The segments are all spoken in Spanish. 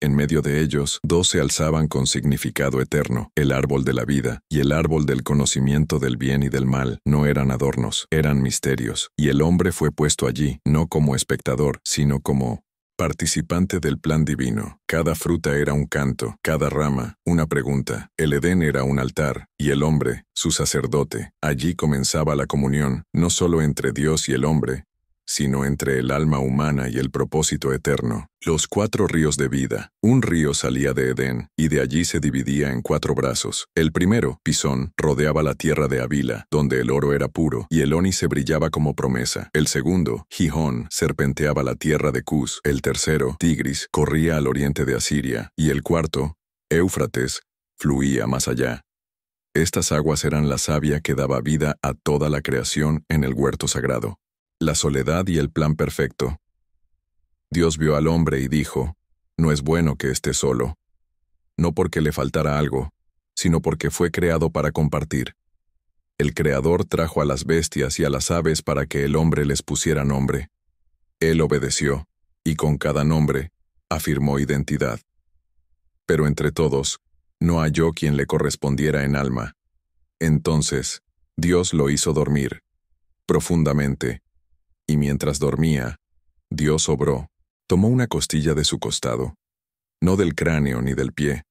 En medio de ellos, dos se alzaban con significado eterno: el árbol de la vida y el árbol del conocimiento del bien y del mal. No eran adornos, eran misterios, y el hombre fue puesto allí, no como espectador, sino como participante del plan divino. Cada fruta era un canto, cada rama, una pregunta. El Edén era un altar, y el hombre, su sacerdote. Allí comenzaba la comunión, no solo entre Dios y el hombre, sino entre el alma humana y el propósito eterno. Los 4 ríos de vida. Un río salía de Edén, y de allí se dividía en 4 brazos. El primero, Pisón, rodeaba la tierra de Havila, donde el oro era puro, y el ónice brillaba como promesa. El segundo, Gihón, serpenteaba la tierra de Cus. El tercero, Tigris, corría al oriente de Asiria, y el cuarto, Éufrates, fluía más allá. Estas aguas eran la savia que daba vida a toda la creación en el huerto sagrado. La soledad y el plan perfecto. Dios vio al hombre y dijo: no es bueno que esté solo. No porque le faltara algo, sino porque fue creado para compartir. El Creador trajo a las bestias y a las aves para que el hombre les pusiera nombre. Él obedeció, y con cada nombre, afirmó identidad. Pero entre todos, no halló quien le correspondiera en alma. Entonces, Dios lo hizo dormir, profundamente. Y mientras dormía, Dios obró, tomó una costilla de su costado, no del cráneo ni del pie,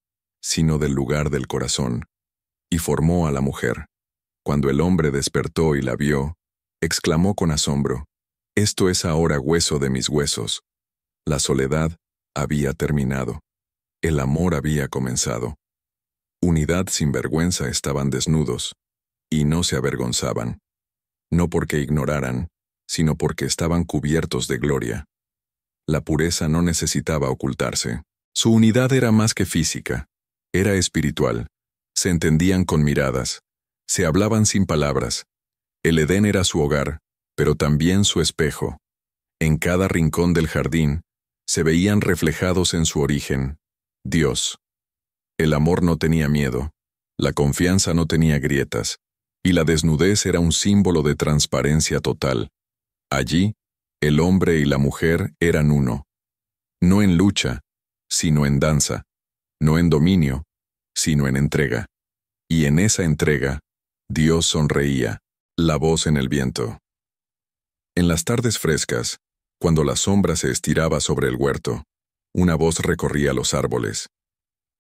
sino del lugar del corazón, y formó a la mujer. Cuando el hombre despertó y la vio, exclamó con asombro: esto es ahora hueso de mis huesos. La soledad había terminado, el amor había comenzado. Unidad sin vergüenza estaban desnudos, y no se avergonzaban, no porque ignoraran, sino porque estaban cubiertos de gloria. La pureza no necesitaba ocultarse. Su unidad era más que física, era espiritual. Se entendían con miradas, se hablaban sin palabras. El Edén era su hogar, pero también su espejo. En cada rincón del jardín, se veían reflejados en su origen, Dios. El amor no tenía miedo, la confianza no tenía grietas, y la desnudez era un símbolo de transparencia total. Allí, el hombre y la mujer eran uno. No en lucha, sino en danza. No en dominio, sino en entrega. Y en esa entrega, Dios sonreía, la voz en el viento. En las tardes frescas, cuando la sombra se estiraba sobre el huerto, una voz recorría los árboles.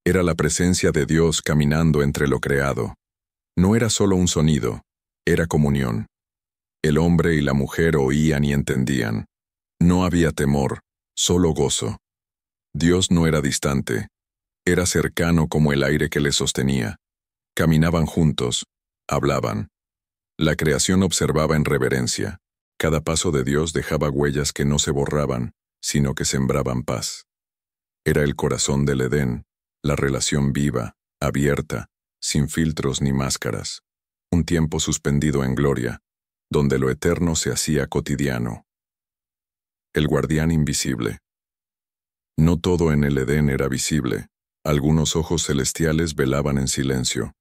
Era la presencia de Dios caminando entre lo creado. No era solo un sonido, era comunión. El hombre y la mujer oían y entendían. No había temor, solo gozo. Dios no era distante, era cercano como el aire que le sostenía. Caminaban juntos, hablaban. La creación observaba en reverencia. Cada paso de Dios dejaba huellas que no se borraban, sino que sembraban paz. Era el corazón del Edén, la relación viva, abierta, sin filtros ni máscaras. Un tiempo suspendido en gloria, donde lo eterno se hacía cotidiano. El guardián invisible. No todo en el Edén era visible. Algunos ojos celestiales velaban en silencio.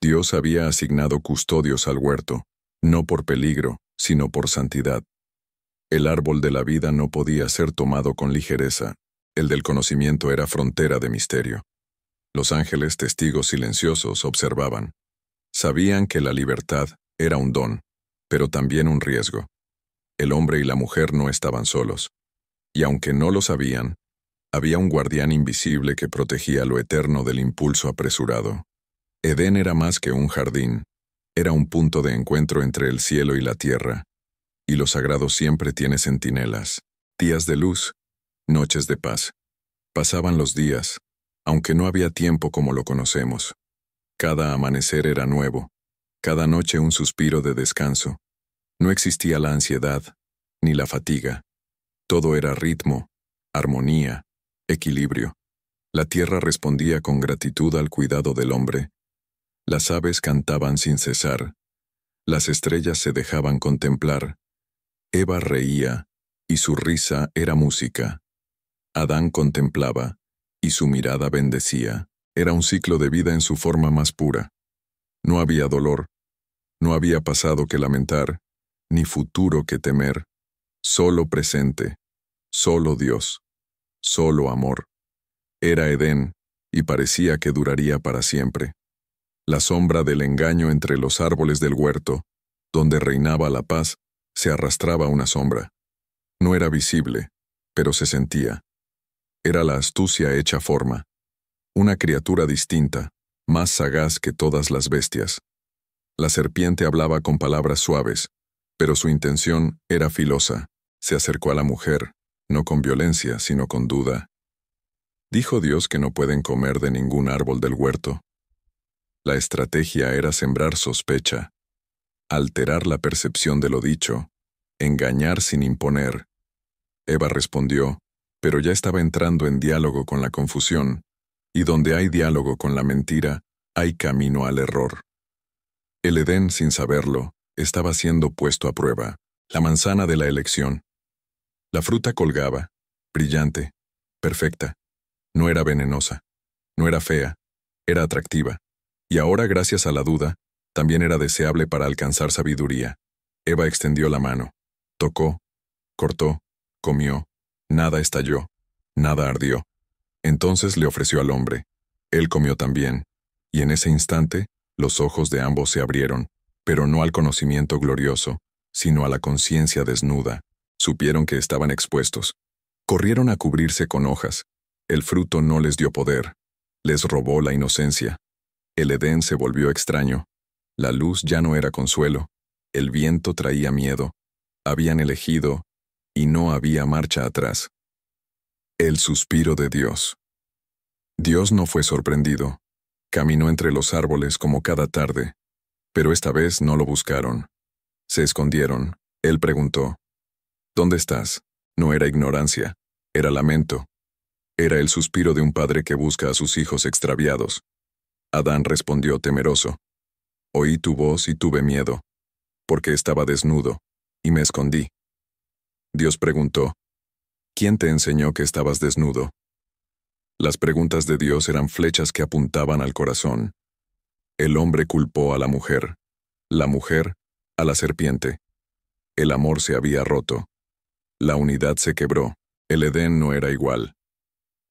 Dios había asignado custodios al huerto, no por peligro, sino por santidad. El árbol de la vida no podía ser tomado con ligereza. El del conocimiento era frontera de misterio. Los ángeles, testigos silenciosos, observaban. Sabían que la libertad era un don, pero también un riesgo. El hombre y la mujer no estaban solos. Y aunque no lo sabían, había un guardián invisible que protegía lo eterno del impulso apresurado. Edén era más que un jardín, era un punto de encuentro entre el cielo y la tierra, y lo sagrado siempre tiene centinelas, días de luz, noches de paz. Pasaban los días, aunque no había tiempo como lo conocemos. Cada amanecer era nuevo, cada noche un suspiro de descanso. No existía la ansiedad, ni la fatiga. Todo era ritmo, armonía, equilibrio. La tierra respondía con gratitud al cuidado del hombre. Las aves cantaban sin cesar. Las estrellas se dejaban contemplar. Eva reía, y su risa era música. Adán contemplaba, y su mirada bendecía. Era un ciclo de vida en su forma más pura. No había dolor, no había pasado que lamentar, ni futuro que temer. Solo presente, solo Dios, solo amor. Era Edén, y parecía que duraría para siempre. La sombra del engaño entre los árboles del huerto, donde reinaba la paz, se arrastraba una sombra. No era visible, pero se sentía. Era la astucia hecha forma. Una criatura distinta, más sagaz que todas las bestias. La serpiente hablaba con palabras suaves, pero su intención era filosa. Se acercó a la mujer, no con violencia, sino con duda. ¿Dijo Dios que no pueden comer de ningún árbol del huerto? La estrategia era sembrar sospecha, alterar la percepción de lo dicho, engañar sin imponer. Eva respondió, pero ya estaba entrando en diálogo con la confusión, y donde hay diálogo con la mentira, hay camino al error. El Edén, sin saberlo, estaba siendo puesto a prueba, la manzana de la elección. La fruta colgaba, brillante, perfecta. No era venenosa, no era fea, era atractiva. Y ahora, gracias a la duda, también era deseable para alcanzar sabiduría. Eva extendió la mano, tocó, cortó, comió, nada estalló, nada ardió. Entonces le ofreció al hombre. Él comió también, y en ese instante, los ojos de ambos se abrieron, pero no al conocimiento glorioso, sino a la conciencia desnuda. Supieron que estaban expuestos. Corrieron a cubrirse con hojas. El fruto no les dio poder. Les robó la inocencia. El Edén se volvió extraño. La luz ya no era consuelo. El viento traía miedo. Habían elegido, y no había marcha atrás. El suspiro de Dios. Dios no fue sorprendido. Caminó entre los árboles como cada tarde, pero esta vez no lo buscaron. Se escondieron. Él preguntó, ¿dónde estás? No era ignorancia, era lamento. Era el suspiro de un padre que busca a sus hijos extraviados. Adán respondió temeroso, oí tu voz y tuve miedo, porque estaba desnudo, y me escondí. Dios preguntó, ¿quién te enseñó que estabas desnudo? Las preguntas de Dios eran flechas que apuntaban al corazón. El hombre culpó a la mujer a la serpiente. El amor se había roto. La unidad se quebró. El Edén no era igual.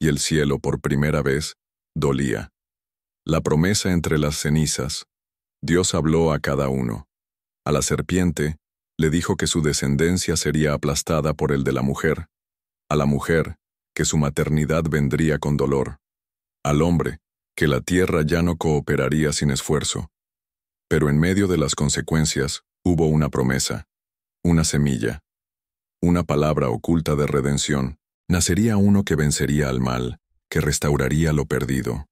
Y el cielo, por primera vez, dolía. La promesa entre las cenizas. Dios habló a cada uno. A la serpiente, le dijo que su descendencia sería aplastada por el de la mujer. A la mujer, que su maternidad vendría con dolor. Al hombre, que la tierra ya no cooperaría sin esfuerzo. Pero en medio de las consecuencias, hubo una promesa, una semilla, una palabra oculta de redención. Nacería uno que vencería al mal, que restauraría lo perdido.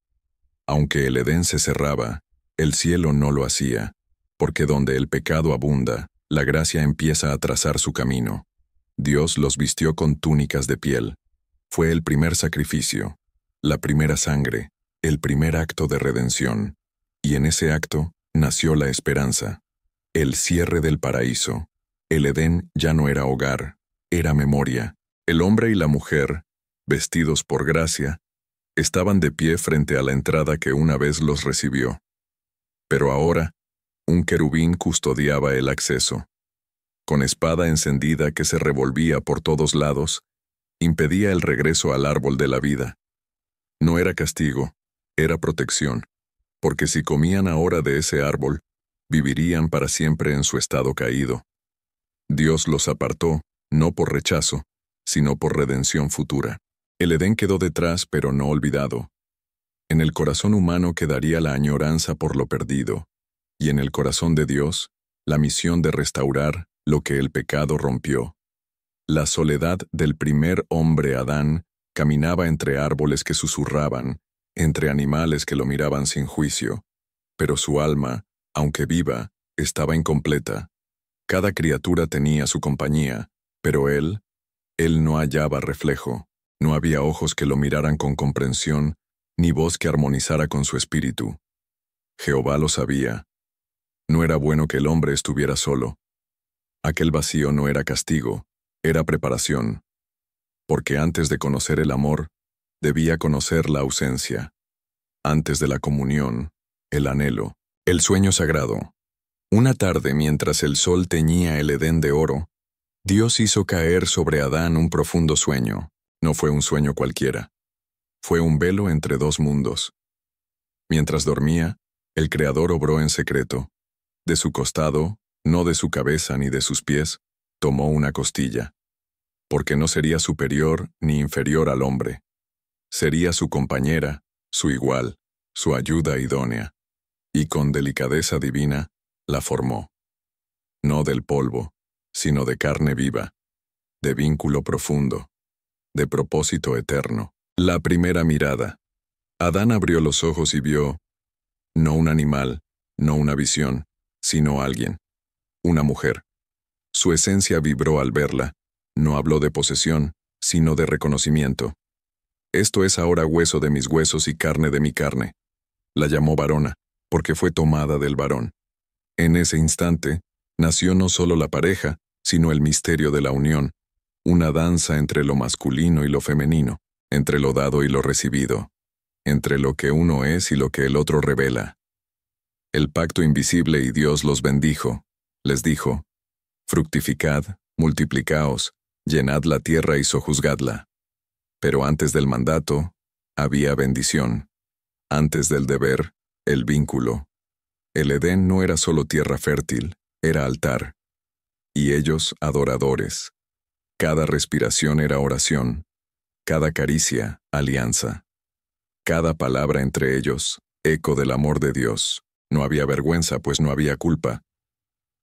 Aunque el Edén se cerraba, el cielo no lo hacía, porque donde el pecado abunda, la gracia empieza a trazar su camino. Dios los vistió con túnicas de piel. Fue el primer sacrificio, la primera sangre, el primer acto de redención. Y en ese acto nació la esperanza, el cierre del paraíso. El Edén ya no era hogar, era memoria. El hombre y la mujer, vestidos por gracia, estaban de pie frente a la entrada que una vez los recibió. Pero ahora, un querubín custodiaba el acceso. Con espada encendida que se revolvía por todos lados, impedía el regreso al árbol de la vida. No era castigo, era protección, porque si comían ahora de ese árbol, vivirían para siempre en su estado caído. Dios los apartó, no por rechazo, sino por redención futura. El Edén quedó detrás, pero no olvidado. En el corazón humano quedaría la añoranza por lo perdido, y en el corazón de Dios, la misión de restaurar lo que el pecado rompió. La soledad del primer hombre Adán caminaba entre árboles que susurraban, entre animales que lo miraban sin juicio, pero su alma, aunque viva, estaba incompleta. Cada criatura tenía su compañía, pero él no hallaba reflejo. No había ojos que lo miraran con comprensión, ni voz que armonizara con su espíritu. Jehová lo sabía. No era bueno que el hombre estuviera solo. Aquel vacío no era castigo, era preparación. Porque antes de conocer el amor, debía conocer la ausencia. Antes de la comunión, el anhelo, el sueño sagrado. Una tarde, mientras el sol teñía el Edén de oro, Dios hizo caer sobre Adán un profundo sueño. No fue un sueño cualquiera. Fue un velo entre dos mundos. Mientras dormía, el Creador obró en secreto. De su costado, no de su cabeza ni de sus pies, tomó una costilla. Porque no sería superior ni inferior al hombre. Sería su compañera, su igual, su ayuda idónea. Y con delicadeza divina, la formó. No del polvo, sino de carne viva, de vínculo profundo, de propósito eterno. La primera mirada. Adán abrió los ojos y vio, no un animal, no una visión, sino alguien, una mujer. Su esencia vibró al verla, no habló de posesión, sino de reconocimiento. Esto es ahora hueso de mis huesos y carne de mi carne. La llamó varona, porque fue tomada del varón. En ese instante, nació no solo la pareja, sino el misterio de la unión, una danza entre lo masculino y lo femenino, entre lo dado y lo recibido, entre lo que uno es y lo que el otro revela. El pacto invisible y Dios los bendijo, les dijo, fructificad, multiplicaos, llenad la tierra y sojuzgadla. Pero antes del mandato, había bendición. Antes del deber, el vínculo. El Edén no era solo tierra fértil, era altar. Y ellos, adoradores. Cada respiración era oración. Cada caricia, alianza. Cada palabra entre ellos, eco del amor de Dios. No había vergüenza, pues no había culpa.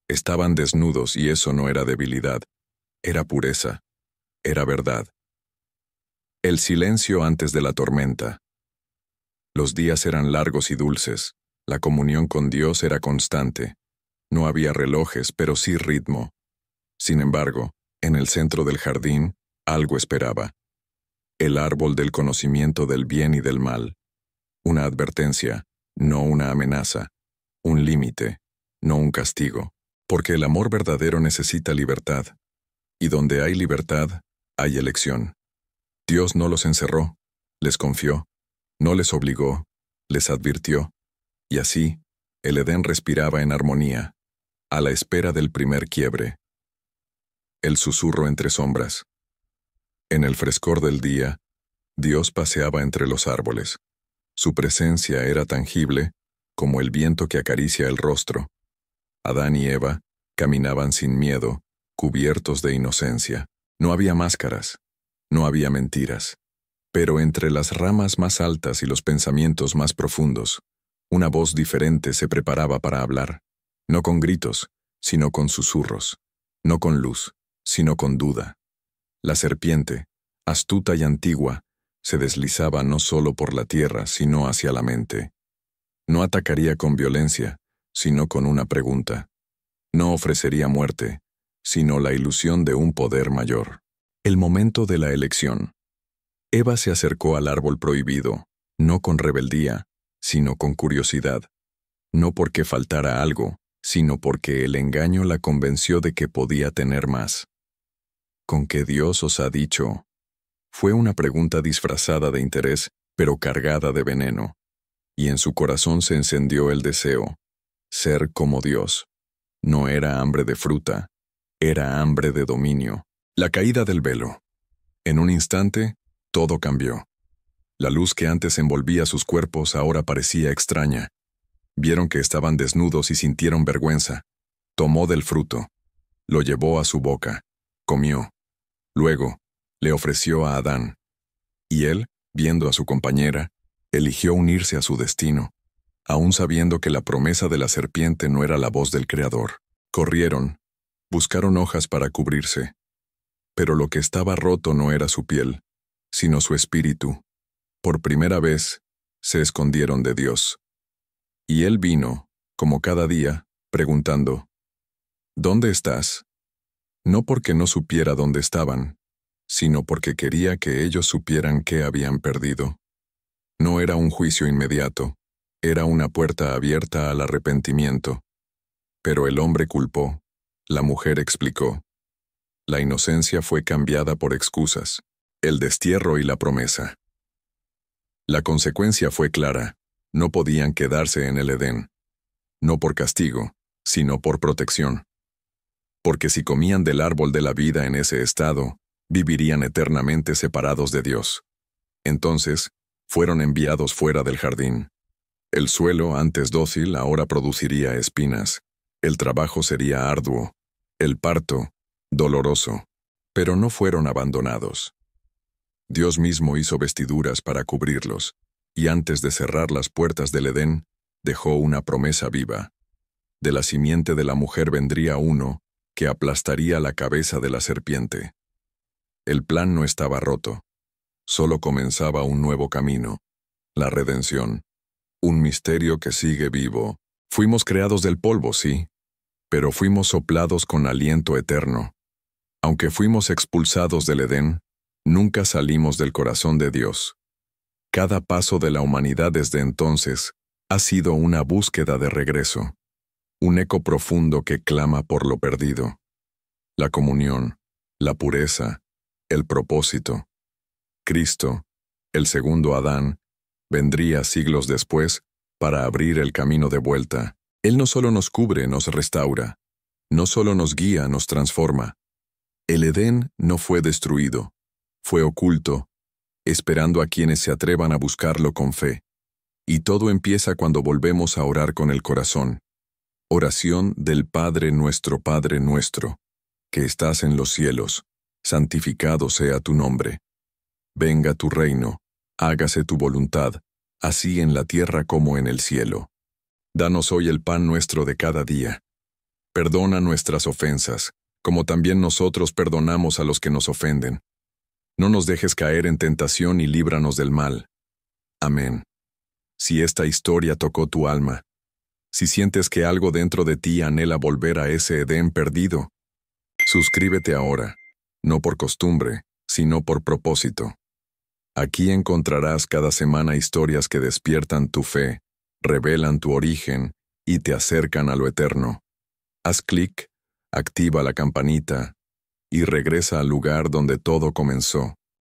Estaban desnudos y eso no era debilidad. Era pureza. Era verdad. El silencio antes de la tormenta. Los días eran largos y dulces. La comunión con Dios era constante. No había relojes, pero sí ritmo. Sin embargo, en el centro del jardín, algo esperaba. El árbol del conocimiento del bien y del mal. Una advertencia, no una amenaza. Un límite, no un castigo. Porque el amor verdadero necesita libertad. Y donde hay libertad, hay elección. Dios no los encerró, les confió, no les obligó, les advirtió. Y así, el Edén respiraba en armonía, a la espera del primer quiebre. El susurro entre sombras. En el frescor del día, Dios paseaba entre los árboles. Su presencia era tangible, como el viento que acaricia el rostro. Adán y Eva caminaban sin miedo, cubiertos de inocencia. No había máscaras, no había mentiras. Pero entre las ramas más altas y los pensamientos más profundos, una voz diferente se preparaba para hablar, no con gritos, sino con susurros, no con luz, sino con duda. La serpiente, astuta y antigua, se deslizaba no solo por la tierra, sino hacia la mente. No atacaría con violencia, sino con una pregunta. No ofrecería muerte, sino la ilusión de un poder mayor. El momento de la elección. Eva se acercó al árbol prohibido, no con rebeldía, sino con curiosidad. No porque faltara algo, sino porque el engaño la convenció de que podía tener más. ¿Con qué Dios os ha dicho? Fue una pregunta disfrazada de interés, pero cargada de veneno. Y en su corazón se encendió el deseo. Ser como Dios. No era hambre de fruta, era hambre de dominio. La caída del velo. En un instante, todo cambió. La luz que antes envolvía sus cuerpos ahora parecía extraña. Vieron que estaban desnudos y sintieron vergüenza. Tomó del fruto. Lo llevó a su boca. Comió. Luego, le ofreció a Adán. Y él, viendo a su compañera, eligió unirse a su destino, aún sabiendo que la promesa de la serpiente no era la voz del Creador. Corrieron. Buscaron hojas para cubrirse. Pero lo que estaba roto no era su piel, sino su espíritu. Por primera vez, se escondieron de Dios. Y él vino, como cada día, preguntando, ¿dónde estás? No porque no supiera dónde estaban, sino porque quería que ellos supieran qué habían perdido. No era un juicio inmediato, era una puerta abierta al arrepentimiento. Pero el hombre culpó, la mujer explicó. La inocencia fue cambiada por excusas, el destierro y la promesa. La consecuencia fue clara, no podían quedarse en el Edén. No por castigo, sino por protección. Porque si comían del árbol de la vida en ese estado, vivirían eternamente separados de Dios. Entonces, fueron enviados fuera del jardín. El suelo, antes dócil, ahora produciría espinas. El trabajo sería arduo. El parto, doloroso. Pero no fueron abandonados. Dios mismo hizo vestiduras para cubrirlos, y antes de cerrar las puertas del Edén, dejó una promesa viva. De la simiente de la mujer vendría uno que aplastaría la cabeza de la serpiente. El plan no estaba roto. Solo comenzaba un nuevo camino, la redención. Un misterio que sigue vivo. Fuimos creados del polvo, sí, pero fuimos soplados con aliento eterno. Aunque fuimos expulsados del Edén, nunca salimos del corazón de Dios. Cada paso de la humanidad desde entonces ha sido una búsqueda de regreso, un eco profundo que clama por lo perdido. La comunión, la pureza, el propósito. Cristo, el segundo Adán, vendría siglos después para abrir el camino de vuelta. Él no solo nos cubre, nos restaura. No solo nos guía, nos transforma. El Edén no fue destruido, fue oculto, esperando a quienes se atrevan a buscarlo con fe. Y todo empieza cuando volvemos a orar con el corazón. Oración del Padre nuestro, que estás en los cielos, santificado sea tu nombre. Venga tu reino, hágase tu voluntad, así en la tierra como en el cielo. Danos hoy el pan nuestro de cada día. Perdona nuestras ofensas, como también nosotros perdonamos a los que nos ofenden. No nos dejes caer en tentación y líbranos del mal. Amén. Si esta historia tocó tu alma, si sientes que algo dentro de ti anhela volver a ese Edén perdido, suscríbete ahora, no por costumbre, sino por propósito. Aquí encontrarás cada semana historias que despiertan tu fe, revelan tu origen y te acercan a lo eterno. Haz clic, activa la campanita y regresa al lugar donde todo comenzó.